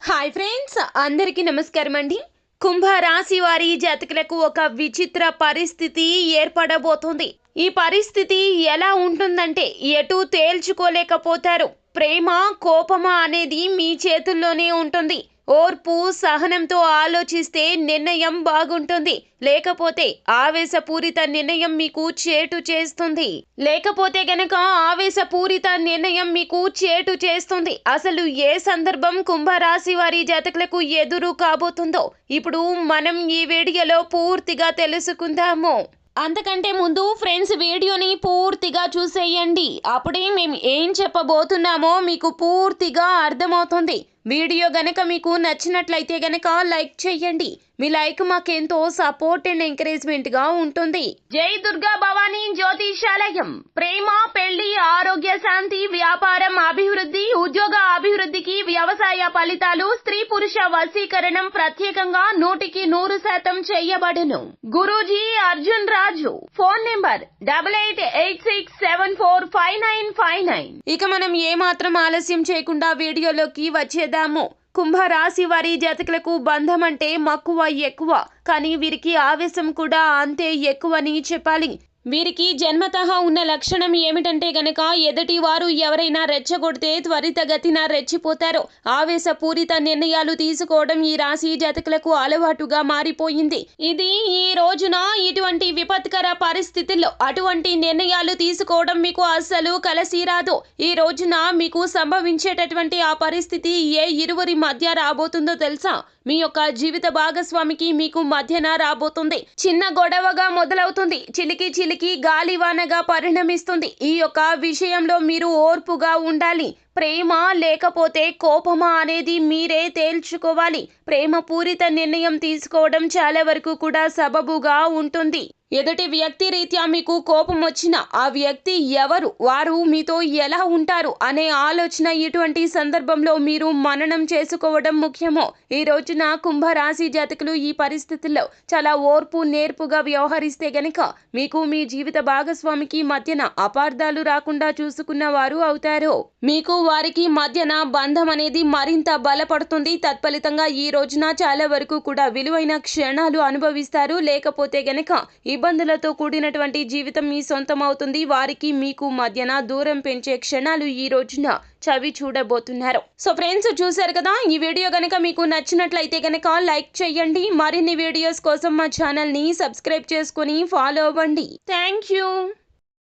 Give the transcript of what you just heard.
Hi friends, అందరికీ నమస్కారం అండి. కుంభరాశి వారి జాతకులకు ఒక విచిత్ర పరిస్థితి ఏర్పడబోతోంది. ఈ పరిస్థితి ఎలా ఉంటుందంటే ఎటు తేల్చుకోలేకపోతారు. ప్రేమ కోపమా అనేది మీ చేతుల్లోనే ఉంటుంది. ఓర్పు సహనంతో ఆలోచిస్తే నిర్ణయం బాగుంటుంది, లేకపోతే ఆవేశపూరిత నిర్ణయం మీకు చేటు చేస్తుంది. అసలు ఏ సందర్భం కుంభరాశి వారి జాతకులకు ఎదురు కాబోతుందో ఇప్పుడు మనం ఈ వీడియోలో పూర్తిగా తెలుసుకుందాము. అంతకంటే ముందు ఫ్రెండ్స్, వీడియోని పూర్తిగా చూసేయండి. అప్పుడే మేము ఏం చెప్పబోతున్నామో మీకు పూర్తిగా అర్థమవుతుంది. వీడియో గనక మీకు నచ్చినట్లయితే గనక లైక్ చేయండి. మీ లైక్ మాకెంతో సపోర్ట్ అండ్ ఎంకరేజ్మెంట్ గా ఉంటుంది. జై దుర్గా భవానీ జ్యోతిషాలయం. ప్రేమ, పెళ్లి, ఆరోగ్య, శాంతి, వ్యాపారం అభివృద్ధి, ఉద్యోగ అభివృద్ధికి, వ్యవసాయ ఫలితాలు, స్త్రీ పురుష వశీకరణం ప్రత్యేకంగా 100% చేయబడును. గురూజీ అర్జున్ రాజు. Phone number 8886745959. ఇక మనం ఏమాత్రం ఆలస్యం చేయకుండా వీడియోలోకి వచ్చేద్దాము. కుంభరాశి వారి జాతకులకు బంధం అంటే మక్కువ ఎక్కువ, కానీ వీరికి ఆవేశం కూడా అంతే ఎక్కువని చెప్పాలి. వీరికి జన్మతః ఉన్న లక్షణం ఏమిటంటే గనక ఎదుటి వారు ఎవరైనా రెచ్చగొడితే త్వరితగతిన రెచ్చిపోతారు. ఆవేశపూరిత నిర్ణయాలు తీసుకోవడం ఈ రాశి జాతకులకు అలవాటుగా మారిపోయింది. ఇది ఈ రోజున ఇటువంటి విపత్కర పరిస్థితుల్లో అటువంటి నిర్ణయాలు తీసుకోవడం మీకు అస్సలు కలిసి రాదు. ఈ రోజున మీకు సంభవించేటటువంటి ఆ పరిస్థితి ఏ ఇరువురి మధ్య రాబోతుందో తెలుసా? మీ యొక్క జీవిత భాగస్వామికి మీకు మధ్యన రాబోతుంది. చిన్న గొడవగా మొదలవుతుంది, చిలికి చిలికి గాలివానగా పరిణమిస్తుంది. ఈ యొక్క విషయంలో మీరు ఓర్పుగా ఉండాలి. ప్రేమ లేకపోతే కోపమా అనేది మీరే తేల్చుకోవాలి. ప్రేమ పూరిత నిర్ణయం తీసుకోవడం చాలా వరకు కూడా సబబుగా ఉంటుంది. ఎదుటి వ్యక్తి రీత్యా మీకు కోపం వచ్చినా ఆ వ్యక్తి ఎవరు, వారు మీతో ఎలా ఉంటారు అనే ఆలోచన ఇటువంటి సందర్భంలో మీరు మననం చేసుకోవడం ముఖ్యమో. ఈ రోజున కుంభరాశి జాతకులు ఈ పరిస్థితుల్లో చాలా ఓర్పు నేర్పుగా వ్యవహరిస్తే గనక మీకు మీ జీవిత భాగస్వామికి మధ్యన అపార్థాలు రాకుండా చూసుకున్న వారు అవుతారు. మీకు వారికి మధ్యన బంధం అనేది మరింత బలపడుతుంది. తత్ఫలితంగా ఈ రోజున చాలా వరకు కూడా విలువైన క్షణాలు అనుభవిస్తారు. లేకపోతే గనక ఇబ్బందులతో కూడినటువంటి జీవితం మీ సొంతం అవుతుంది. వారికి మీకు మధ్యన దూరం పెంచే క్షణాలు ఈ రోజున చవి చూడబోతున్నారు. సో ఫ్రెండ్స్, చూశారు కదా. ఈ వీడియో గనక మీకు నచ్చినట్లయితే గనక లైక్ చేయండి. మరిన్ని వీడియోస్ కోసం మా ఛానల్ ని సబ్స్క్రైబ్ చేసుకుని ఫాలో అవ్వండి. Thank you.